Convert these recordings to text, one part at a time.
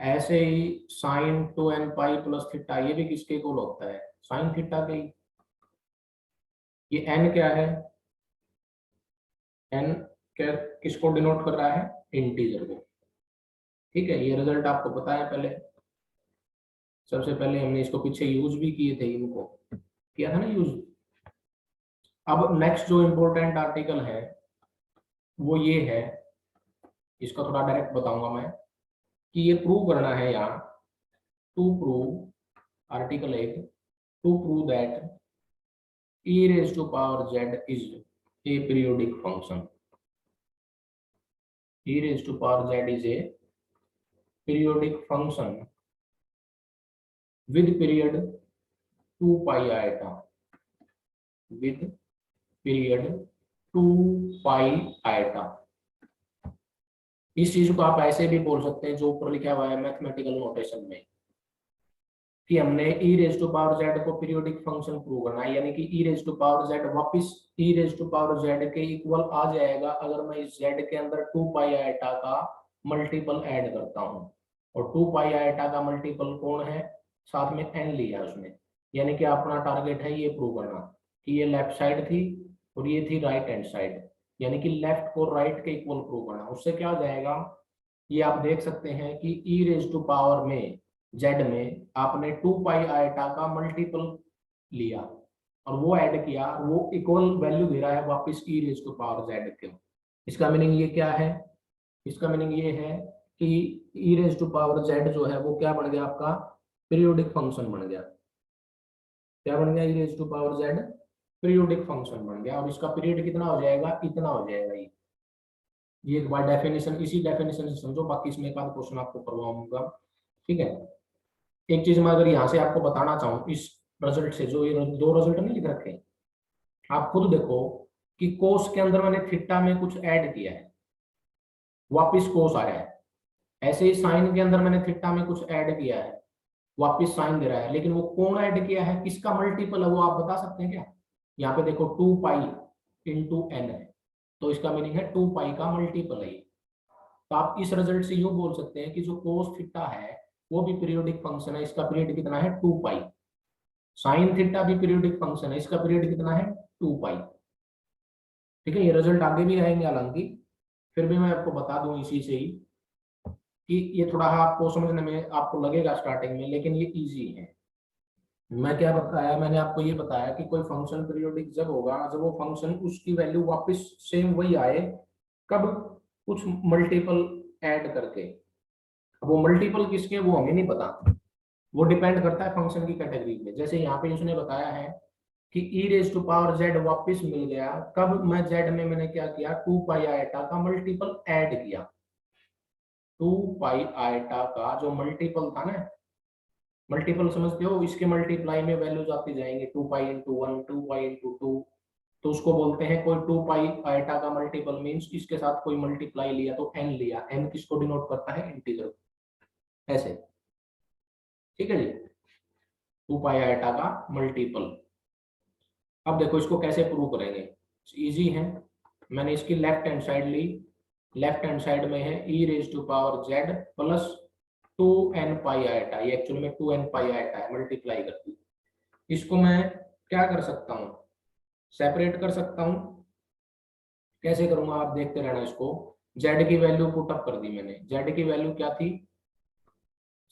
ऐसे ही sine two n pi plus theta, ये भी किसके इक्वल होता है, साइन थीटा के ही। ये एन क्या है, एन क्या किसको डिनोट कर रहा है, इंटीजर को। ठीक है, ये रिजल्ट आपको पता है पहले, सबसे पहले हमने इसको पीछे यूज भी किए थे, इनको किया था ना यूज। अब नेक्स्ट जो इंपॉर्टेंट आर्टिकल है वो ये है, इसका थोड़ा डायरेक्ट बताऊंगा मैं, कि ये प्रूव करना है यहाँ, to prove article 1, to prove that e raised to power z is a periodic function, e raised to power z is a periodic function with period 2 pi iota, with period 2 pi iota। इस चीज को आप ऐसे भी बोल सकते हैं जो ऊपर लिखा हुआ है मैथमेटिकल नोटेशन में, कि हमने e raise to power z को पीरियोडिक फंक्शन प्रूव करना है, यानी कि e raise to power z वापस e raise to power z के इक्वल आ जाएगा अगर मैं इस z के अंदर 2 पाई आयटा का मल्टीपल ऐड करता हूं। और 2 पाई आयटा का मल्टीपल कौन है, साथ में n लिया उसने, यानी कि अपना टारगेट है ये प्रूव करना कि ये लेफ्ट साइड थी और ये थी राइट हैंड साइड, यानी कि लेफ्ट को राइट के इक्वल प्रूव करना। उससे क्या हो जाएगा, ये आप देख सकते हैं कि e रेज टू पावर में z में आपने 2 पाई आयटा का मल्टीपल लिया और वो ऐड किया, वो इक्वल वैल्यू दे रहा है वापस e raise to power z के। इसका मीनिंग ये क्या है, इसका मीनिंग ये है कि e raise to power z जो है वो क्या बन गया, आपका पीरियोडिक फंक्शन बन गया। क्या बन गया, e raise to power z periodic function बन गया, और इसका पीरियड कितना हो जाएगा, इतना हो जाएगा। ये एक बार डेफिनेशन, इसी डेफिनेशन से समझो, बाकी इसमें एक आध क्वेश्चन आपको करवाऊंगा। ठीक है, एक चीज मैं अगर यहाँ से आपको बताना चाहूँ इस रिजल्ट से, जो ये दो रिजल्ट नहीं लिख रखे, आप खुद देखो कि कोस के अंदर मैंने थीटा में कुछ ऐड किया है, वापिस कोस आ रहा है। ऐसे ही साइन के अंदर मैंने थीटा में कुछ ऐड किया है, वापिस साइन दे रहा है। लेकिन वो कौन ऐड किया है, किसका मल्टीपल है, वो आप बता सकते हैं क्या। यहाँ पे देखो 2 पाई इंटू एन है, तो इसका मीनिंग है 2 पाई का मल्टीपल है। तो आप इस रिजल्ट से यूं बोल सकते हैं कि जो कोस थीटा है वो भी पीरियोडिक फंक्शन है, इसका पीरियड कितना है 2 पाई। साइन थीटा भी पीरियोडिक फंक्शन है, इसका पीरियड कितना है 2 पाई। ठीक है, ये रिजल्ट आगे भी आएंगे हालांकि, फिर भी मैं आपको बता दूं इसी से ही कि ये थोड़ा आपको समझने में आपको लगेगा स्टार्टिंग में, लेकिन ये इजी है। मैं क्या बताया, मैंने आपको ये बताया कि कोई फंक्शन पीरियोडिक जब होगा जब वो फंक्शन उसकी वैल्यू वापस सेम वही आए, कब, कुछ मल्टीपल ऐड करके। अब वो मल्टीपल किसके वो हमें नहीं पता, वो डिपेंड करता है फंक्शन की कैटेगरी पे। जैसे यहाँ पे उसने बताया है कि e raise to power z वापस मिल गया कब, मैं z में मैंने क्या किया, 2 पाई आयटा का मल्टीपल ऐड किया। 2 पाई आयटा का जो मल्टीपल था ना, मल्टीपल समझते हो, इसके मल्टीप्लाई में वैल्यूज आती जाएंगे, 2 पाई इंटू 1, 2 पाई इंटू 2, तो उसको बोलते हैं कोई 2 पाई आयटा का मल्टीपल मीन्स इसके साथ कोई मल्टीप्लाई लिया तो n लिया, n किसको डिनोट करता है, इंटीजर, ऐसे। ठीक है जी, 2 पाई आयटा का मल्टीपल। अब देखो इसको कैसे प्रूव करेंगे, इजी है। मैंने इसकी लेफ्ट हैंड साइड ली, लेफ्ट हैंड साइड में है e raise to power z plus 2n pi iota, ये एक्चुअली में 2n पाई आयटा है, मल्टीप्लाई कर दी। इसको मैं क्या कर सकता हूँ, सेपरेट कर सकता हूँ। कैसे करूंगा आप देखते रहना इसको। z की वैल्यू पुट अप कर दी मैंने, z की वैल्यू क्या थी,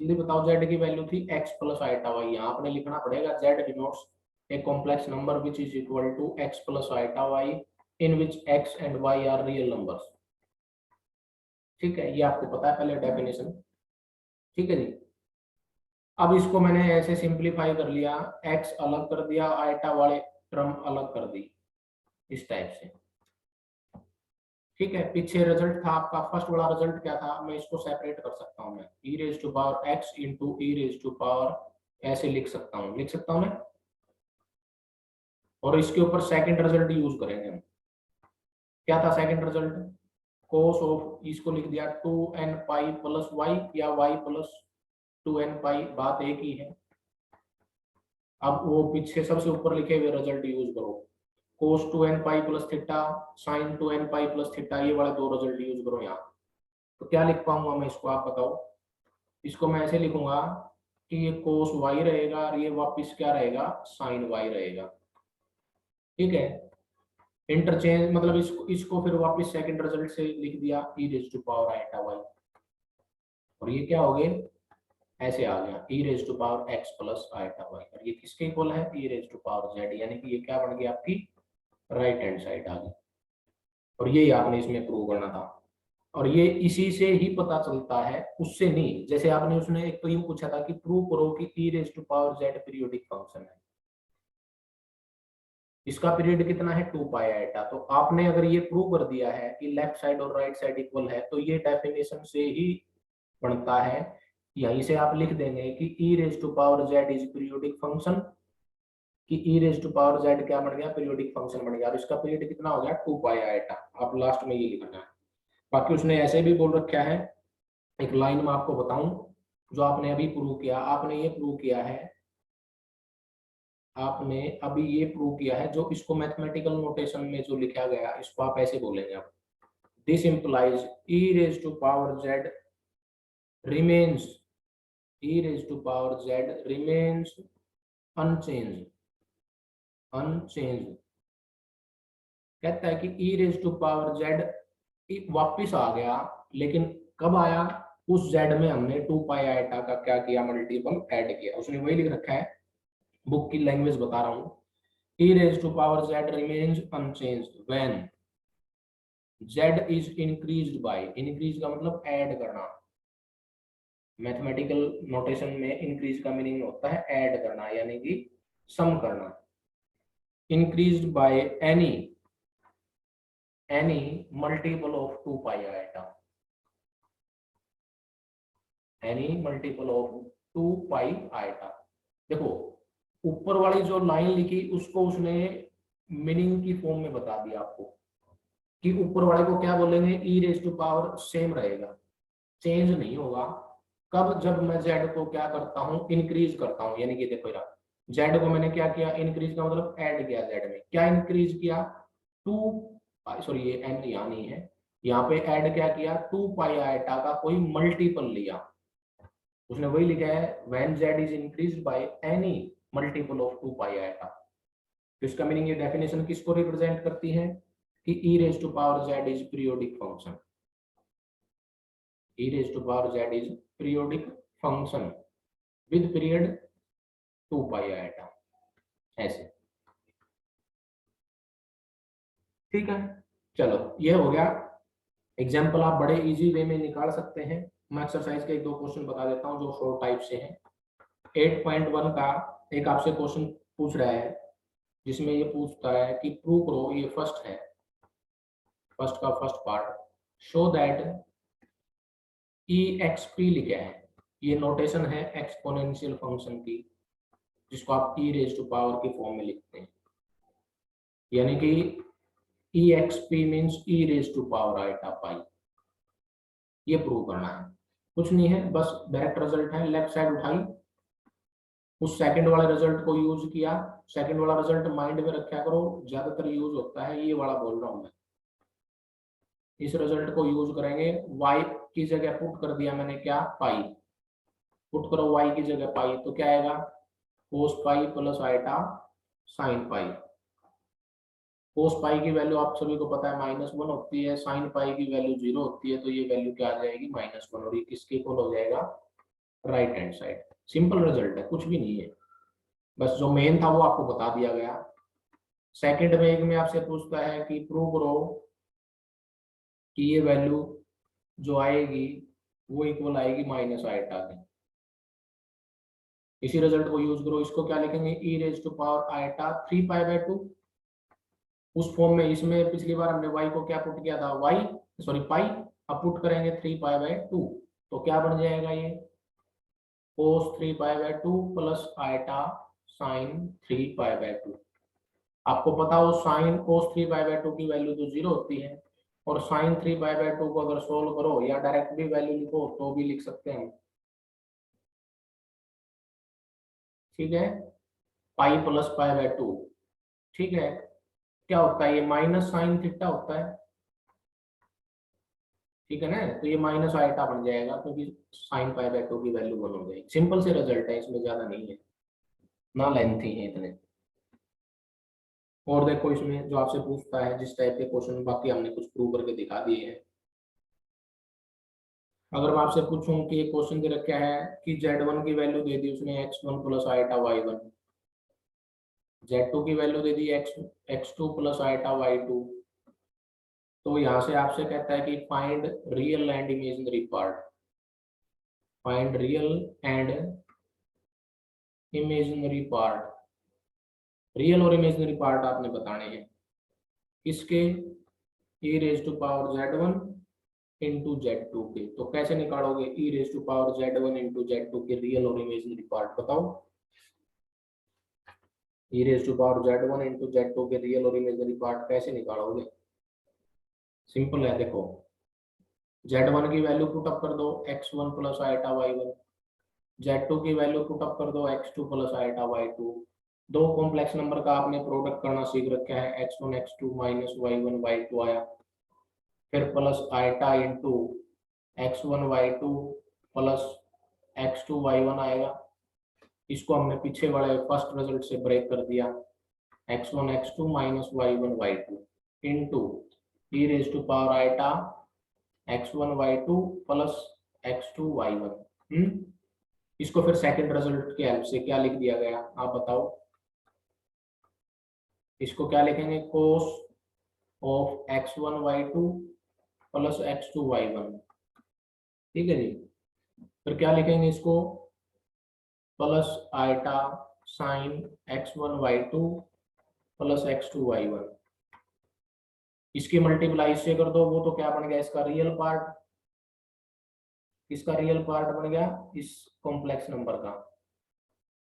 जल्दी बताओ, z की वैल्यू थी x प्लस आयटा y। यहाँ आपने लिखना पड़ेगा z denotes a complex number which is equal to x plus iota y in which x and y are real numbers। ठीक है, ये आपको पता है पहले डेफिनेशन। ठीक है जी, अब इसको मैंने ऐसे सिंपलीफाई कर लिया, x अलग कर दिया, आयटा वाले टर्म अलग कर दी, इस टाइप से। ठीक है, पीछे रिजल्ट था आपका, फर्स्ट वाला रिजल्ट क्या था, मैं इसको सेपरेट कर सकता हूँ, मैं e raise to power x into e raise to power ऐसे लिख सकता हूँ, लिख सकता हूँ ना। और इसके ऊपर सेकंड रिजल्ट यूज करेंगे हम। क्या था सेकंड रिजल्ट, कोस ऑफ, इसको लिख दिया 2n पाई प्लस y या y प्लस 2n पाई, बात एक ही है। अब वो पीछे सबसे ऊपर लिखे हुए रिजल्ट यूज करो, cos 2n pi plus theta, sine 2n pi plus theta, ये वाले दो रिजल्ट यूज करो यहाँ। तो क्या लिख पाऊंगा मैं इसको, आप बताओ। इसको मैं ऐसे लिखूंगा कि ये cos y रहेगा और ये वापस क्या रहेगा, sin y रहेगा। ठीक है, इंटरचेंज मतलब इसको फिर वापस सेकंड रिजल्ट से लिख दिया e raise to power iota y, और ये क्या हो गए, ऐसे आ गया e raise to power x plus iota y, और ये किसके इक्वल है, e raise to power z, यानी कि ये क्या बन गया आपकी राइट हैंड साइड आ गई। और ये आपने इसमें प्रूव करना था, और ये इसी से ही पता चलता है, उससे नहीं। जैसे आपने उसने एक तो यूं पूछा था कि प्रूव करो कि e raise to power z periodic function है, इसका पीरियड कितना है 2 पाई आइटा, तो आपने अगर ये प्रूव कर दिया है कि लेफ्ट साइड और राइट साइड इक्वल है, तो ये डेफिनेशन से ही बनता है। यहीं से आप लिख देंगे कि e raise to power z is periodic function, कि e raise to power z क्या बन गया, पीरियोडिक फंक्शन बन गया, और इसका पीरियड कितना हो गया 2 पाई आइटा। आप लास्ट में ये लिखना है। बाकी उसने ऐसे भी बोल रखा है, एक लाइन में आपको बताऊं, जो आपने अभी प्रूव किया, आपने ये प्रूव किया है, आपने अभी ये प्रूव किया है, जो इसको मैथमेटिकल नोटेशन में जो लिखा गया इसको आप ऐसे बोलेंगे, आप this implies e raise to power z remains, e raised to power z remains unchanged, unchanged। कहता है कि e raised to power z वापिस आ गया, लेकिन कब आया, उस z में हमने 2 पाई आइटा का क्या किया, मल्टीपल ऐड किया। उसने वही लिख रखा है, बुक की लैंग्वेज बता रहा हूँ, e raised to power z remains unchanged when z is increased by, increase का मतलब ऐड करना, मैथमेटिकल नोटेशन में इंक्रीज का मीनिंग होता है ऐड करना, यानी कि सम करना। Increased by any multiple of 2 pi iota, any multiple of 2 pi iota. देखो ऊपर वाली जो लाइन लिखी उसको उसने मीनिंग की फॉर्म में बता दिया आपको, कि ऊपर वाले को क्या बोलेंगे, e raise to power same रहेगा, चेंज नहीं होगा। कब, जब मैं z को क्या करता हूँ, इंक्रीज करता हूँ, यानी कि देखो यार z को मैंने क्या किया, इंक्रीज का मतलब ऐड किया, z में क्या इंक्रीज किया, 2, सॉरी ये n यहाँ नहीं है, यहाँ पे ऐड क्या किया, 2 पाई आइटा का कोई मल्टीपल लिया। उसने वही लिखा है when z is increased by any multiple of 2 pi iota. तो इसका मीनिंग, ये डेफिनेशन किसको रिप्रेजेंट करती है, कि e raise to power z is periodic function, e raised to power z is periodic function with period 2 pi iota, ऐसे। ठीक है, चलो ये हो गया एग्जाम्पल, आप बड़े इजी वे में निकाल सकते हैं। मैं एक्सरसाइज के एक दो क्वेश्चन बता देता हूं जो 4 टाइप से हैं। 8.1 का एक आपसे क्वेश्चन पूछ रहा है, जिसमें ये पूछता है कि प्रूव करो, ये फर्स्ट है, फर्स्ट का first part, show that E x P लिखा है, ये नोटेशन है एक्सपोनेंशियल फंक्शन की, जिसको आप ई रेज टू पावर की फॉर्म में लिखते हैं, यानी कि e x p means e raise to power iota pi. ये प्रूव करना है, कुछ नहीं है, बस डायरेक्ट रिजल्ट है, लेफ्ट साइड उठाई, उस सेकंड वाले रिजल्ट को यूज किया। सेकंड वाला रिजल्ट माइंड में रखा करो, ज्यादातर यूज होता है, ये वाला बोल रहा हूं मैं। इस रिजल्ट को यूज करेंगे, y की जगह पुट कर दिया मैंने क्या, पाई, पुट करो y की जगह पाई, तो क्या आएगा, cos pi plus iota sine pi. Cos pi की वैल्यू आप सभी को पता है -1 होती है, साइन पाई की वैल्यू 0 होती है, तो ये वैल्यू क्या आ जाएगी, -1, और ये किसके इक्वल हो जाएगा, right hand side. Simple result है, कुछ भी नहीं है, बस जो मेन था वो आपको बता दिया गया। सेकंड में एक में आपसे पूछता है कि प्रूव करो कि ये वैल्यू जो आएगी वो इक्वल आएगी माइनस आइटा के। इसी रिजल्ट को यूज करो, इसको क्या लिखेंगे, e raise to power iota 3 pi by 2, उस फॉर्म में। इसमें पिछली बार हमने y को क्या पुट किया था, पाई, अब पुट करेंगे 3 पाई बाय 2, तो क्या बन जाएगा ये, cos 3 pi by 2 plus iota sine 3 pi by 2। आपको पता हो साइन cos 3 पाई बाय 2 की वैल्यू तो 0 होती है, और साइन 3 पाई बाय 2 को अगर सोल्व करो या डायरेक्ट भी वैल्यू लिखो तो भी लिख सकते हैं, ठीक है, पाई प्लस पाई बाय 2। ठीक है, क्या होता है, ये माइनस साइन थीटा होता है, ठीक है ना, तो ये माइनस आइटा बन जाएगा क्योंकि साइन पाई बाय 2 की वैल्यू 1 हो जाएगी। सिंपल से रिजल्ट है, इसमें ज्यादा नहीं है, ना लेंथी है इतने। और देखो इसमें जो आपसे पूछता है जिस टाइप के क्वेश्चन, बाकी हमने कुछ प्रूव करके दिखा दिए हैं। अगर मैं आपसे पूछूं कि ये क्वेश्चन दे रखा है कि Z1 की वैल्यू दे दी उसने x1 plus iota y1, Z2 की वैल्यू दे दी x2 प्लस आइटा y2, तो यहाँ से आपसे कहता है कि find real and imaginary part, find real and imaginary part. Real और इमेजिनरी पार्ट आपने बताने हैं इसके e raise to power Z1 into Z2 के। तो कैसे निकालोगे e raise to power Z1 into Z2 के रियल और इमेजिनरी पार्ट बताओ। e raise to power Z1 into Z2 के रियल और इमेजिनरी पार्ट कैसे निकालोगे? सिंपल है, देखो Z1 की वैल्यू पुट अप कर दो x1 plus iota y1, Z2 की वैल्यू पुट अप कर दो x2 प्लस आइटा y2। दो कॉम्प्लेक्स नंबर का आपने प्रोडक्ट करना सीख रखा है, x1 x2 minus y1 y2 आया, फिर plus iota into x1 y2 plus x2 y1 आएगा। इसको हमने पीछे वाले फर्स्ट रिजल्ट से ब्रेक कर दिया, x1 x2 minus y1 y2 into e raise to power iota x1 y2 plus x2 y1। इसको फिर सेकंड रिजल्ट के हेल्प से क्या लिख दिया गया आप बताओ? इसको क्या लिखेंगे, cos of x1 y2 plus x2 y1। ठीक है जी, फिर क्या लिखेंगे इसको, plus iota sign x1 y2 plus x2 y1। इसकी मल्टीप्लाई इससे कर दो, वो तो क्या बन गया इसका रियल पार्ट, इसका रियल पार्ट बन गया इस कॉम्प्लेक्स नंबर का,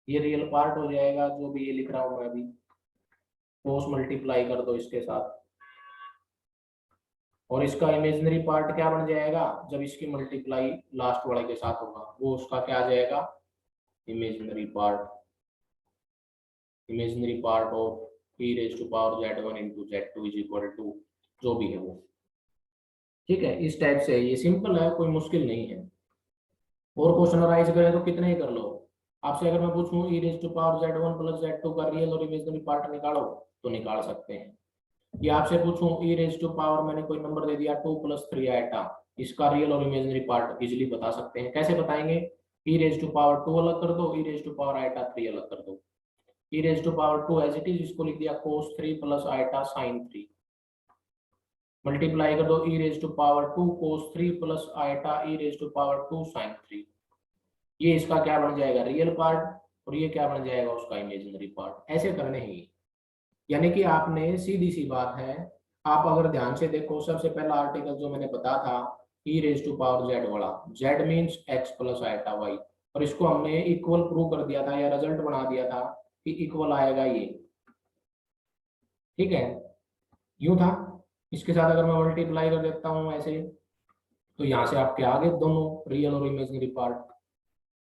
ये रियल पार्ट हो जाएगा जो भी ये लिख रहा हूं मैं अभी। कोस मल्टीप्लाई कर दो इसके साथ, और इसका इमेजिनरी पार्ट क्या बन जाएगा जब इसकी मल्टीप्लाई लास्ट वाले के साथ होगा, वो उसका क्या आ जाएगा, imaginary part, imaginary part of e raise to power Z1 into Z2 is equal to जो भी है वो। ठीक है, इस टाइप से ये सिंपल है, कोई मुश्किल नहीं है। और क्वेश्चन अराइज करें तो कितने ही कर लो। आपसे अगर मैं पूछूं e raise to power Z1 plus Z2 का रियल और इमेजिनरी पार्ट निकालो तो निकाल सकते हैं। या आपसे पूछूं e रेज टू पावर, मैंने कोई नंबर दे दिया 2 प्लस 3 आइटा, इसका रियल और इमेजिनरी पार्ट इजीली बता सकते हैं। कैसे बताएंगे, e रेज टू पावर 2 अलग कर दो, e raise to power iota 3 अलग कर दो। e raise to power 2 as it is, इसको लिख दिया cos 3 plus iota sin 3, multiply कर दो e raise to power 2 cos 3 plus iota e raise to power 2 sin 3। ये इसका क्या बन जाएगा, रियल पार्ट, और ये क्या बन जाएगा उसका इमेजिनरी पार्ट। ऐसे करने ही, यानी कि आपने सीधी सी बात है, आप अगर ध्यान से देखो सबसे पहला आर्टिकल जो मैंने बताया था e raise to power z वाला, z means x plus iota y, और इसको हमने इक्वल प्रूव कर दिया था या रिजल्ट बना दिया था कि इक्वल आएगा ये। ठीक है, यूं था। इसके साथ अगर मैं मल्टीप्लाई कर देता हूँ ऐसे, तो यहाँ से आपके आगे दोनों रियल और इमेजिनरी पार्ट,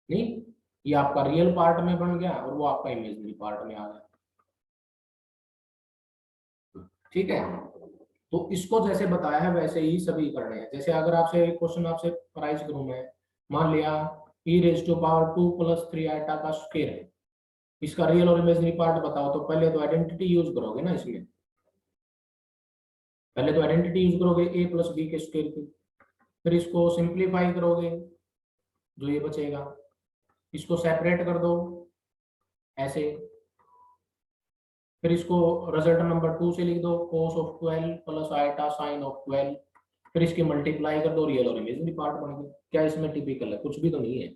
नहीं ये आपका रियल पार्ट में बन गया और वो आपका इमेजिनरी पार्ट में आ गया। ठीक है, तो इसको जैसे बताया है वैसे ही सभी करने हैं। जैसे अगर आपसे एक क्वेश्चन आपसे प्राइज करूं मैं, मान लिया e raise to power 2 plus 3 iota का स्क्वायर है, इसका रियल और इमेजिनरी पार्ट बताओ, तो पहले तो आइडेंटिटी यूज करोगे ना, इसमें पहले तो आइडेंटिटी यूज करोगे a प्लस बी के स्क्वायर की, फिर इसको सिंप्लीफाई करोगे, जो ये बचेगा इसको सेपरेट कर दो ऐसे, फिर इसको रिजल्ट नंबर 2 से लिख दो cos of 12 plus iota sine of 12, फिर इसकी मल्टीप्लाई कर दो, रियल और इमेजिनरी पार्ट बन गए। क्या इसमें टिपिकल है? कुछ भी तो नहीं है।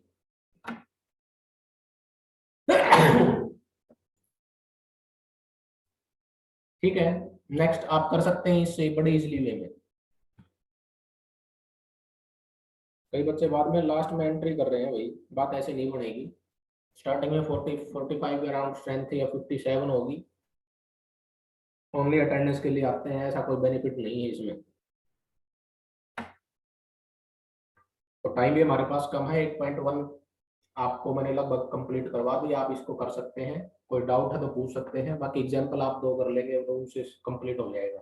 ठीक है, नेक्स्ट आप कर सकते हैं इससे बड़े इजीली वे में। कई बच्चे बाद में लास्ट में एंट्री कर रहे हैं, भाई बात ऐसे नहीं बनेगी। स्टार्टिंग में 45 के अराउंड स्ट्रेंथ या 57 होगी, ओनली अटेंडेंस के लिए आते हैं, ऐसा कोई बेनिफिट नहीं है इसमें। तो टाइम भी हमारे पास कम है, 8.1 आपको मैंने लगभग कंप्लीट करवा दिया। आप इसको कर सकते हैं, कोई डाउट है तो पूछ सकते हैं, बाकी एग्जांपल आप 2 कर लेंगे तो उनसे कंप्लीट हो जाएगा।